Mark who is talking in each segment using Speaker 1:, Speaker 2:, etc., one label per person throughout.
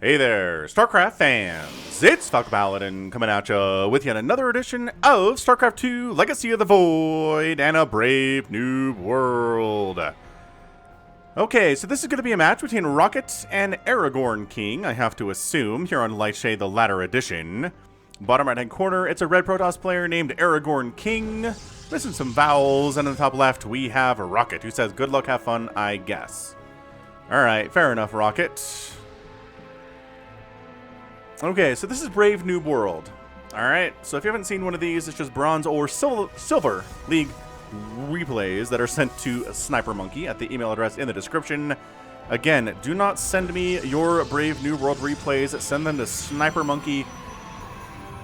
Speaker 1: Hey there, StarCraft fans! It's Falcon Paladin coming at ya with yet another edition of StarCraft 2 Legacy of the Void and a brave noob world. Okay, so this is going to be a match between Rocket and ArgrnKing, I have to assume, here on Lightshade, the latter edition. Bottom right-hand corner, it's a red Protoss player named ArgrnKing. Missing some vowels, and on the top left, we have Rocket, who says, good luck, have fun, I guess. Alright, fair enough, Rocket. Okay, so this is Brave Noob World. Alright, so if you haven't seen one of these, it's just bronze or silver league replays that are sent to Snipermonkey at the email address in the description. Again, do not send me your Brave Noob World replays. Send them to Snipermonkey.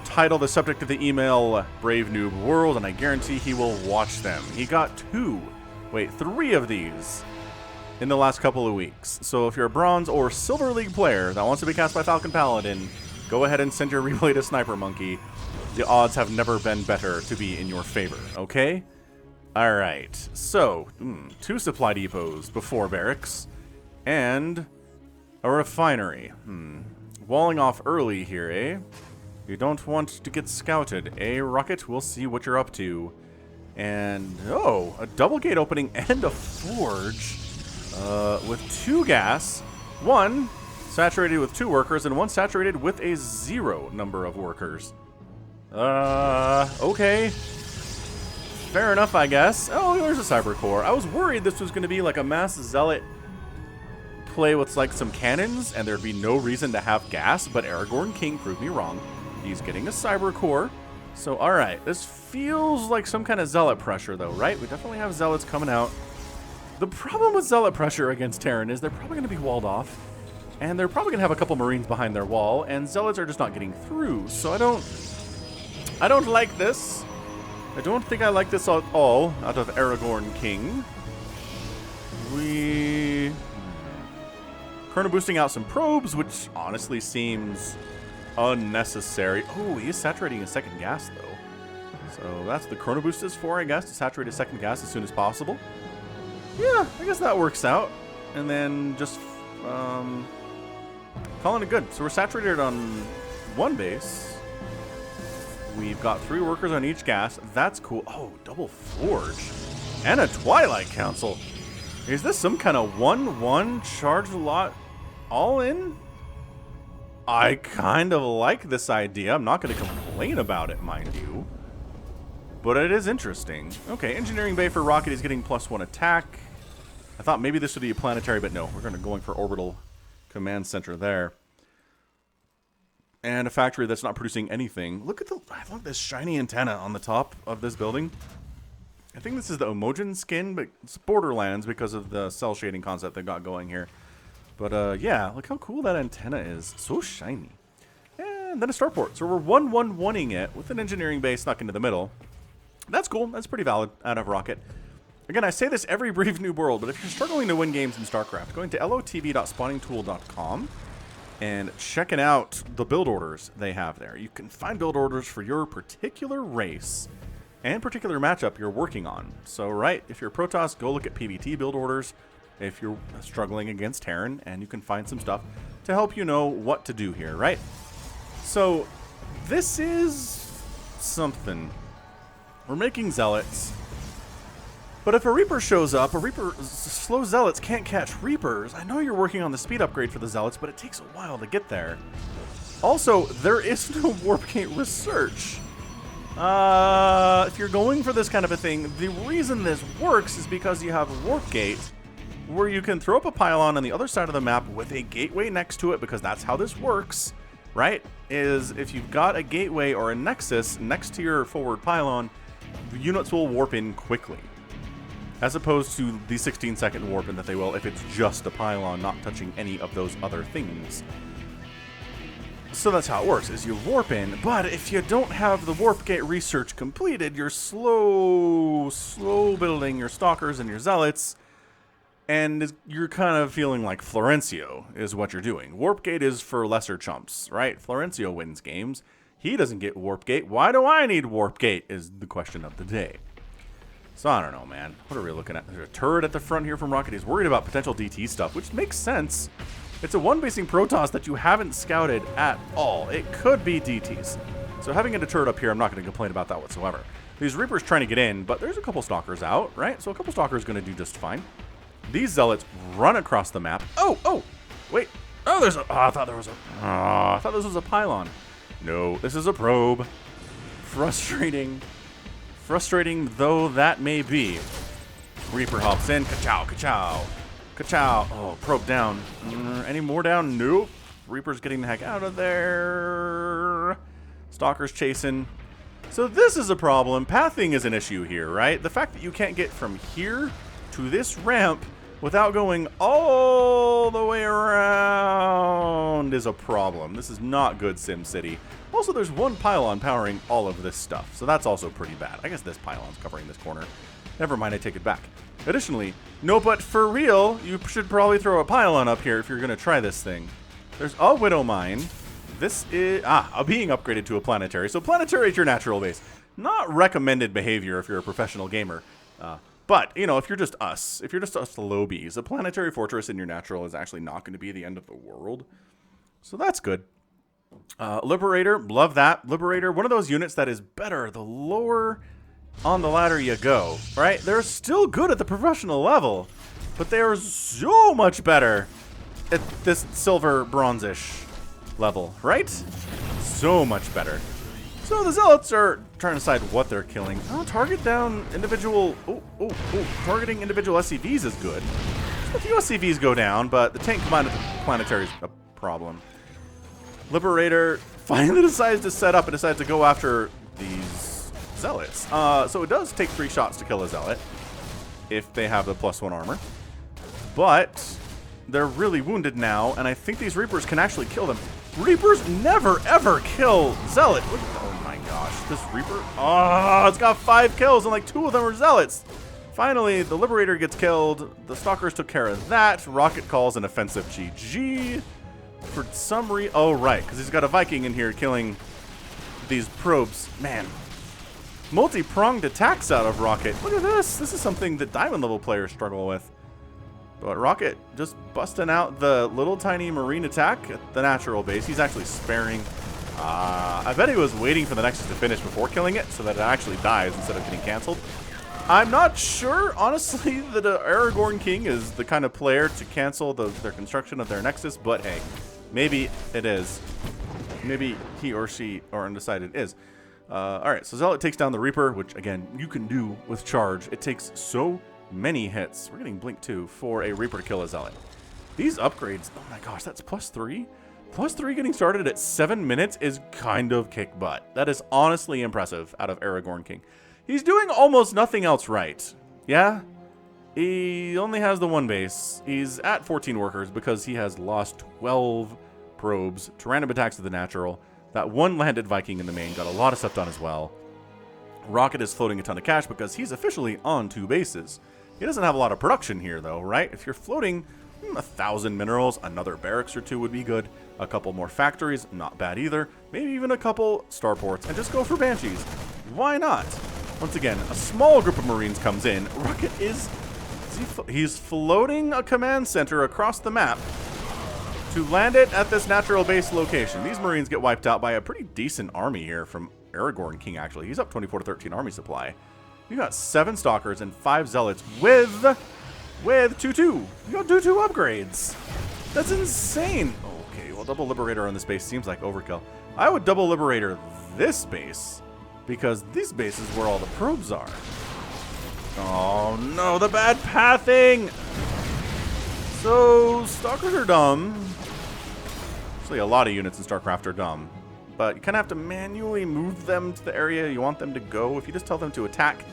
Speaker 1: Title the subject of the email Brave Noob World, and I guarantee he will watch them. He got three of these in the last couple of weeks. So if you're a bronze or silver league player that wants to be cast by Falcon Paladin, go ahead and send your replay to Snipermonkey. The odds have never been better to be in your favor, okay? Alright, so, 2 supply depots before barracks, and a refinery. Walling off early here, eh? You don't want to get scouted, eh, Rocket? We'll see what you're up to. And, oh, a double gate opening and a forge. With 2 gas, 1 saturated with 2 workers, and 1 saturated with a 0 number of workers. Okay. Fair enough, I guess. Oh, there's a cyber core. I was worried this was going to be like a mass zealot play with like some cannons, and there'd be no reason to have gas, but ArgrnKing proved me wrong. He's getting a cyber core. So, alright, this feels like some kind of zealot pressure, though, right? We definitely have zealots coming out. The problem with zealot pressure against Terran is they're probably going to be walled off, and they're probably going to have a couple Marines behind their wall, and zealots are just not getting through. So I don't like this. I don't think I like this at all out of ArgrnKing. We Chrono boosting out some probes, which honestly seems unnecessary. Oh, he is saturating his second gas though. So that's the Chrono boost is for, I guess, to saturate his second gas as soon as possible. Yeah, I guess that works out. And then just calling it good. So we're saturated on 1 base. We've got 3 workers on each gas. That's cool. Oh, double forge. And a Twilight Council. Is this some kind of 1-1 charged lot all in? I kind of like this idea. I'm not going to complain about it, mind you. But it is interesting. Okay, engineering bay for Rocket is getting +1 attack. I thought maybe this would be a planetary, but no. We're going for orbital command center there. And a factory that's not producing anything. Look at this shiny antenna on the top of this building. I think this is the Emogen skin, but it's Borderlands because of the cell shading concept they got going here. But yeah, look how cool that antenna is. So shiny. And then a starport. So we're 1-1-1-ing it with an engineering base snuck into the middle. That's cool. That's pretty valid out of Rocket. Again, I say this every Brave New World, but if you're struggling to win games in StarCraft, going to lotv.spawningtool.com and checking out the build orders they have there. You can find build orders for your particular race and particular matchup you're working on. So, right, if you're Protoss, go look at PvT build orders if you're struggling against Terran, and you can find some stuff to help you know what to do here, right? So, this is something. We're making zealots. But if a Reaper shows up, slow zealots can't catch Reapers. I know you're working on the speed upgrade for the zealots, but it takes a while to get there. Also, there is no warp gate research. If you're going for this kind of a thing, the reason this works is because you have warp gate, where you can throw up a pylon on the other side of the map with a gateway next to it, because that's how this works, right? Is if you've got a gateway or a nexus next to your forward pylon, the units will warp in quickly. As opposed to the 16-second warp in that they will if it's just a pylon not touching any of those other things. So that's how it works, is you warp in, but if you don't have the warp gate research completed, you're slow building your stalkers and your zealots, and you're kind of feeling like Florencio is what you're doing. Warp gate is for lesser chumps, right? Florencio wins games. He doesn't get warp gate. Why do I need warp gate is the question of the day. So I don't know, man. What are we looking at? There's a turret at the front here from Rocket. He's worried about potential DT stuff, which makes sense. It's a one-basing Protoss that you haven't scouted at all. It could be DTs. So having a turret up here, I'm not going to complain about that whatsoever. These Reapers trying to get in, but there's a couple Stalkers out, right? So a couple Stalkers going to do just fine. These Zealots run across the map. Oh, wait. Oh, there's a, I thought there was a, I thought this was a pylon. No, this is a probe. Frustrating. Frustrating though that may be. Reaper hops in. Ka-chow, ka-chow. Ka-chow. Oh, probe down. Any more down? Nope. Reaper's getting the heck out of there. Stalker's chasing. So this is a problem. Pathing is an issue here, right? The fact that you can't get from here to this ramp without going all the way around is a problem. This is not good SimCity. Also, there's one pylon powering all of this stuff, so that's also pretty bad. I guess this pylon's covering this corner. Never mind, I take it back. Additionally, no, but for real, you should probably throw a pylon up here if you're going to try this thing. There's a Widow Mine. This is, being upgraded to a planetary. So planetary is your natural base. Not recommended behavior if you're a professional gamer. But, you know, if you're just us, the lobies, a planetary fortress in your natural is actually not going to be the end of the world. So that's good. Liberator, love that. Liberator, one of those units that is better the lower on the ladder you go, right? They're still good at the professional level, but they are so much better at this silver bronzish level, right? So much better. So the Zealots are trying to decide what they're killing. Oh, target down individual... targeting individual SCVs is good. A few SCVs go down, but the tank combined with the planetary is a problem. Liberator finally decides to set up and decides to go after these Zealots. So it does take 3 shots to kill a Zealot if they have the +1 armor. But they're really wounded now, and I think these Reapers can actually kill them. Reapers never, ever kill Zealot. Look at, oh my gosh, this Reaper. Oh, it's got 5 kills, and like 2 of them are Zealots. Finally, the Liberator gets killed. The Stalkers took care of that. Rocket calls an offensive GG. For some reason, oh right, because he's got a Viking in here killing these probes. Man, multi-pronged attacks out of Rocket. Look at this. This is something that Diamond level players struggle with. But Rocket just busting out the little tiny marine attack at the natural base. He's actually sparing. I bet he was waiting for the Nexus to finish before killing it so that it actually dies instead of getting canceled. I'm not sure, honestly, that ArgrnKing is the kind of player to cancel their construction of their Nexus, but hey, maybe it is. Maybe he or she or undecided is. Alright, so Zealot takes down the Reaper, which, again, you can do with charge. It takes so many hits. We're getting Blink 2 for a Reaper to kill a Zealot. These upgrades, oh my gosh, that's +3? +3 getting started at 7 minutes is kind of kick butt. That is honestly impressive out of ArgrnKing. He's doing almost nothing else right. Yeah? He only has the 1 base. He's at 14 workers because he has lost 12 probes to random attacks to the natural. That 1 landed Viking in the main got a lot of stuff done as well. Rocket is floating a ton of cash because he's officially on 2 bases. He doesn't have a lot of production here though, right? If you're floating 1,000 minerals, another barracks or 2 would be good. A couple more factories, not bad either. Maybe even a couple starports, and just go for Banshees. Why not? Once again, a small group of Marines comes in. Rocket he's floating a command center across the map to land it at this natural base location. These Marines get wiped out by a pretty decent army here from ArgrnKing, actually. He's up 24 to 13 army supply. We got 7 Stalkers and 5 Zealots with 2-2. You got 2-2 upgrades. That's insane. Okay, well, double Liberator on this base seems like overkill. I would double Liberator this base because this base is where all the probes are. Oh no, the bad pathing! So, Stalkers are dumb. Actually, a lot of units in StarCraft are dumb. But you kind of have to manually move them to the area you want them to go. If you just tell them to attack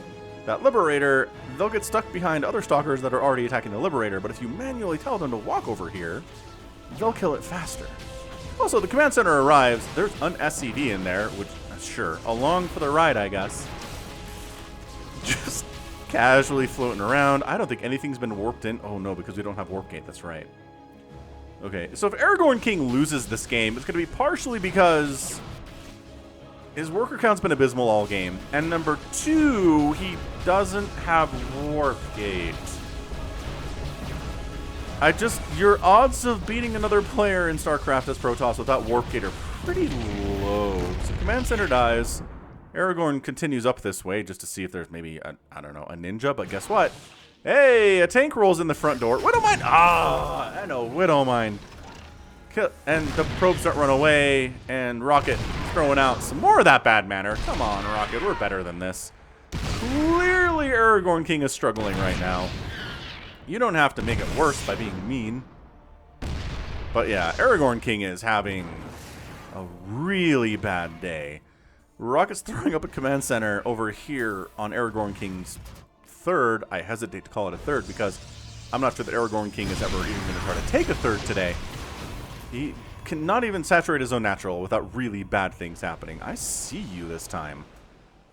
Speaker 1: that Liberator, they'll get stuck behind other Stalkers that are already attacking the Liberator. But if you manually tell them to walk over here, they'll kill it faster. Also, the command center arrives. There's an SCV in there, which, sure, along for the ride, I guess. Just casually floating around. I don't think anything's been warped in. Oh, no, because we don't have Warp Gate. That's right. Okay, so if ArgrnKing loses this game, it's going to be partially because his worker count's been abysmal all game. And number 2, he doesn't have Warp Gate. Your odds of beating another player in StarCraft as Protoss without Warp Gate are pretty low. So Command Center dies. Aragorn continues up this way just to see if there's maybe, I don't know, a ninja, but guess what? Hey, a tank rolls in the front door. Widowmine! Ah, I know, Widowmine. And the probes don't run away, and Rocket throwing out some more of that bad manner. Come on, Rocket, we're better than this. Clearly, ArgrnKing is struggling right now. You don't have to make it worse by being mean. But yeah, ArgrnKing is having a really bad day. Rocket's throwing up a command center over here on ArgrnKing's third. I hesitate to call it a third because I'm not sure that ArgrnKing is ever even going to try to take a third today. He cannot even saturate his own natural without really bad things happening. I see you this time.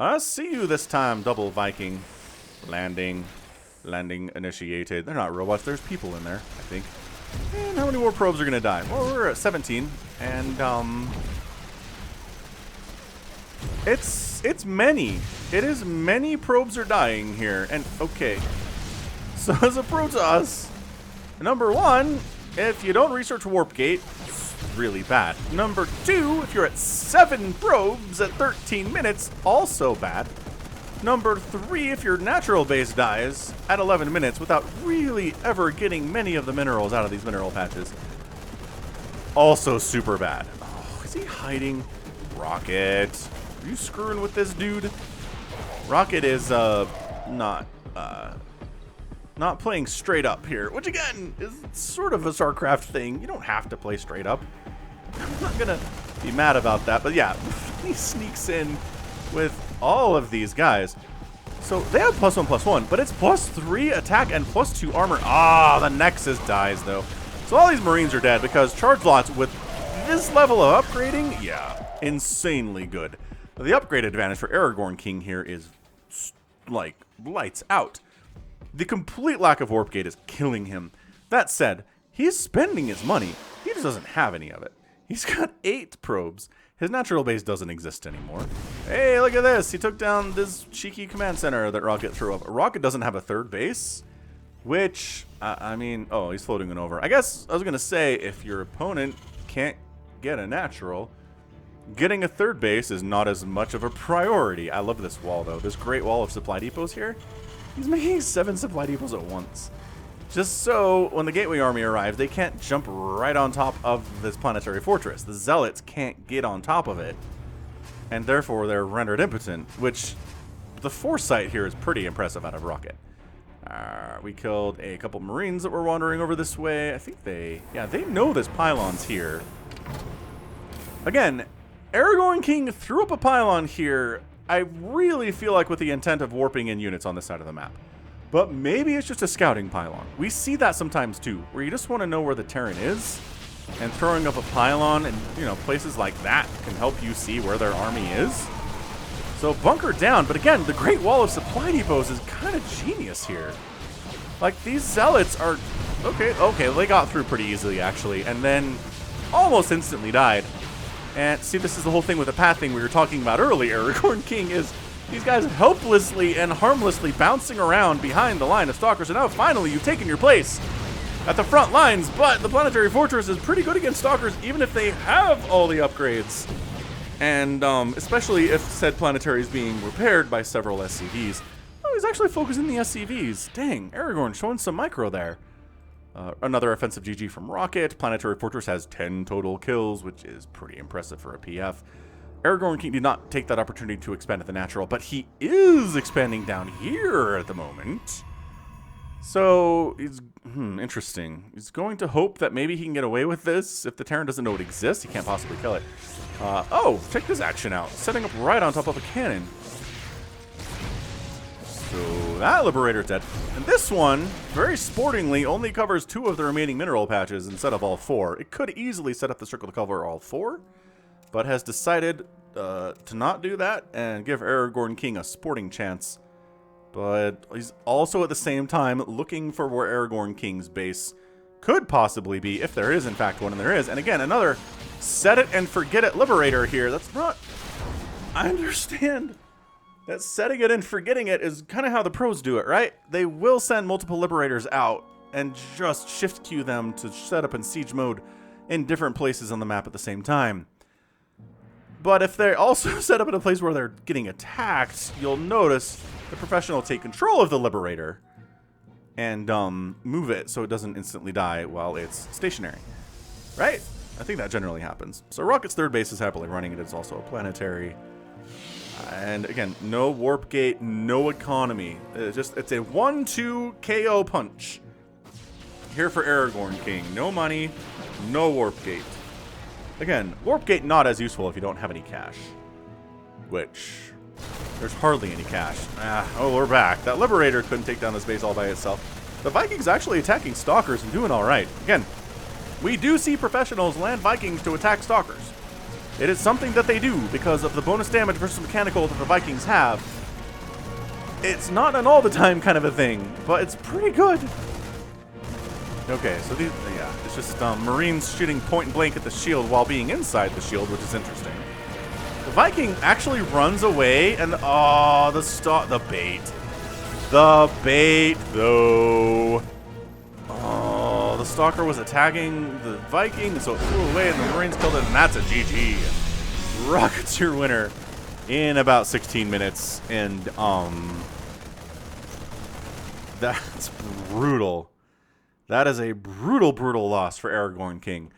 Speaker 1: I see you this time, Double Viking. Landing initiated. They're not robots, there's people in there, I think. And how many more probes are going to die? Well, we're at 17, and it's many. It is many probes are dying here, and okay. So as a Protoss, number one, if you don't research Warp Gate, it's really bad. Number two, if you're at 7 probes at 13 minutes, also bad. Number 3, if your natural base dies at 11 minutes without really ever getting many of the minerals out of these mineral patches, also super bad. Oh, is he hiding? Rocket, are you screwing with this dude? Rocket is not playing straight up here, which again is sort of a StarCraft thing. You don't have to play straight up. I'm not gonna be mad about that, but yeah, he sneaks in with all of these guys. So they have +1/+1, but it's +3 attack and +2 armor. Ah, the Nexus dies though. So all these Marines are dead because charge lots with this level of upgrading, yeah, insanely good. The upgrade advantage for ArgrnKing here is like lights out. The complete lack of Warp Gate is killing him. That said, he's spending his money. He just doesn't have any of it. He's got 8 probes. His natural base doesn't exist anymore. Hey, look at this. He took down this cheeky command center that Rocket threw up. Rocket doesn't have a third base, which, I mean, oh, he's floating it over. I guess I was going to say, if your opponent can't get a natural, getting a third base is not as much of a priority. I love this wall, though. This great wall of supply depots here. He's making 7 supply depots at once. Just so, when the Gateway Army arrives, they can't jump right on top of this planetary fortress. The Zealots can't get on top of it, and therefore they're rendered impotent, which the foresight here is pretty impressive out of Rocket. We killed a couple Marines that were wandering over this way. I think they know this pylon's here. Again, ArgrnKing threw up a pylon here, I really feel like with the intent of warping in units on this side of the map. But maybe it's just a scouting pylon. We see that sometimes too, where you just want to know where the Terran is, and throwing up a pylon and, you know, places like that can help you see where their army is. So bunker down, but again, the Great Wall of Supply Depots is kind of genius here. Like, these Zealots are, okay, they got through pretty easily actually, and then almost instantly died. And see, this is the whole thing with the path thing we were talking about earlier. ArgrnKing is these guys helplessly and harmlessly bouncing around behind the line of Stalkers, and now finally you've taken your place at the front lines, but the Planetary Fortress is pretty good against Stalkers even if they have all the upgrades. And especially if said planetary is being repaired by several SCVs. Oh, he's actually focusing the SCVs. Dang, Aragorn showing some micro there. Another offensive GG from Rocket. Planetary Fortress has 10 total kills, which is pretty impressive for a PF. ArgrnKing did not take that opportunity to expand at the natural, but he is expanding down here at the moment. So, he's, interesting. He's going to hope that maybe he can get away with this. If the Terran doesn't know it exists, he can't possibly kill it. Oh, check this action out. Setting up right on top of a cannon. So that Liberator's dead. And this one, very sportingly, only covers 2 of the remaining mineral patches instead of all 4. It could easily set up the circle to cover all 4, but has decided to not do that and give ArgrnKing a sporting chance. But he's also at the same time looking for where ArgrnKing's base could possibly be, if there is in fact one, and there is. And again, another set it and forget it Liberator here. That's not... I understand that setting it and forgetting it is kind of how the pros do it, right? They will send multiple Liberators out and just shift queue them to set up in siege mode in different places on the map at the same time. But if they're also set up in a place where they're getting attacked, you'll notice the professional will take control of the Liberator and move it so it doesn't instantly die while it's stationary. Right? I think that generally happens. So Rocket's third base is happily running. It is also a planetary. And again, no warp gate, no economy. It's a 1-2 KO punch. Here for ArgrnKing. No money, no warp gate. Again, warp gate not as useful if you don't have any cash. Which, there's hardly any cash. Oh, we're back. That Liberator couldn't take down this base all by itself. The Vikings actually attacking Stalkers and doing alright. Again, we do see professionals land Vikings to attack Stalkers. It is something that they do because of the bonus damage versus mechanical that the Vikings have. It's not an all-the-time kind of a thing, but it's pretty good. Okay, so these, yeah, it's just Marines shooting point blank at the shield while being inside the shield, which is interesting. The Viking actually runs away, and oh, the bait. The bait, though. Oh, the Stalker was attacking the Viking, so it flew away, and the Marines killed it, and that's a GG. Rocket's your winner in about 16 minutes, and that's brutal. That is a brutal, brutal loss for ArgrnKing.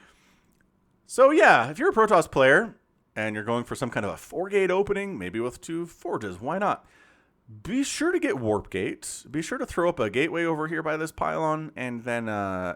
Speaker 1: So yeah, if you're a Protoss player and you're going for some kind of a 4-gate opening, maybe with 2 forges, why not? Be sure to get warp gates. Be sure to throw up a gateway over here by this pylon and then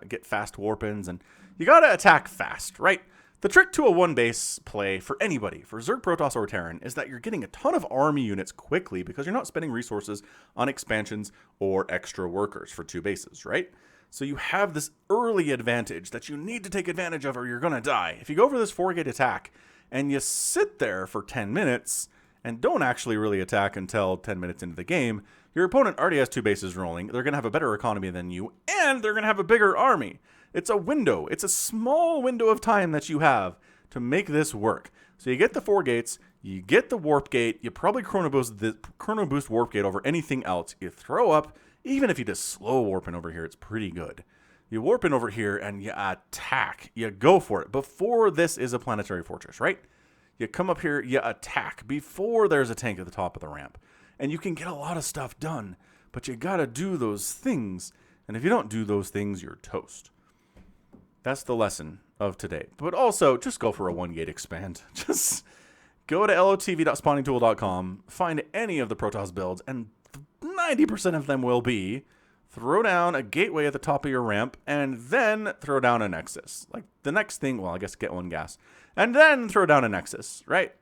Speaker 1: get fast warp-ins. And you gotta attack fast, right? The trick to a 1-base play for anybody, for Zerg, Protoss, or Terran, is that you're getting a ton of army units quickly because you're not spending resources on expansions or extra workers for 2 bases, right? So you have this early advantage that you need to take advantage of or you're going to die. If you go for this 4-gate attack and you sit there for 10 minutes and don't actually really attack until 10 minutes into the game, your opponent already has 2 bases rolling. They're going to have a better economy than you, and they're going to have a bigger army. It's a window. It's a small window of time that you have to make this work. So you get the 4 gates, you get the warp gate, you probably chrono boost warp gate over anything else. You throw up. Even if you just slow warp in over here, it's pretty good. You warp in over here and you attack. You go for it. Before this is a planetary fortress, right? You come up here, you attack before there's a tank at the top of the ramp. And you can get a lot of stuff done, but you gotta do those things. And if you don't do those things, you're toast. That's the lesson of today. But also, just go for a 1-gate expand. Just go to lotv.spawningtool.com, find any of the Protoss builds, and 90% of them will be throw down a gateway at the top of your ramp and then throw down a nexus. Like the next thing, well, I guess get 1 gas and then throw down a nexus, right?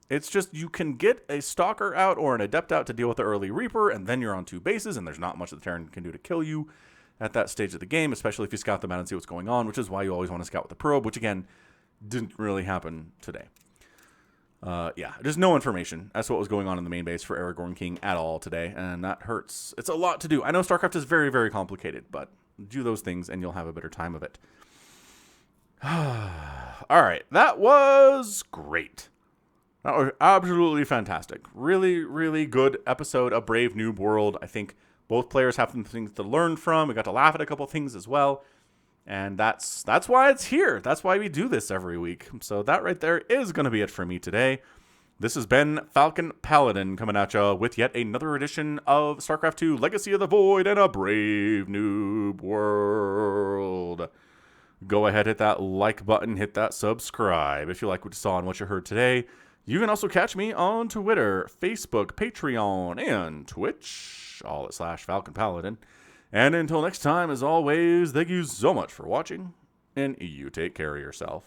Speaker 1: It's just you can get a Stalker out or an Adept out to deal with the early Reaper, and then you're on 2 bases and there's not much that the Terran can do to kill you at that stage of the game, especially if you scout them out and see what's going on, which is why you always want to scout with the probe, which again didn't really happen today. Yeah, just no information as to what was going on in the main base for ArgrnKing at all today, and that hurts. It's a lot to do. I know StarCraft is very, very complicated, but do those things and you'll have a better time of it. All right, that was great. That was absolutely fantastic. Really, really good episode of Brave Noob World. I think both players have some things to learn from. We got to laugh at a couple things as well. And that's why it's here. That's why we do this every week. So that right there is going to be it for me today. This has been Falcon Paladin coming at you with yet another edition of StarCraft 2 Legacy of the Void and a Brave Noob World. Go ahead, hit that like button, hit that subscribe if you like what you saw and what you heard today. You can also catch me on Twitter, Facebook, Patreon, and Twitch, all at /Falcon Paladin. And until next time, as always, thank you so much for watching, and you take care of yourself.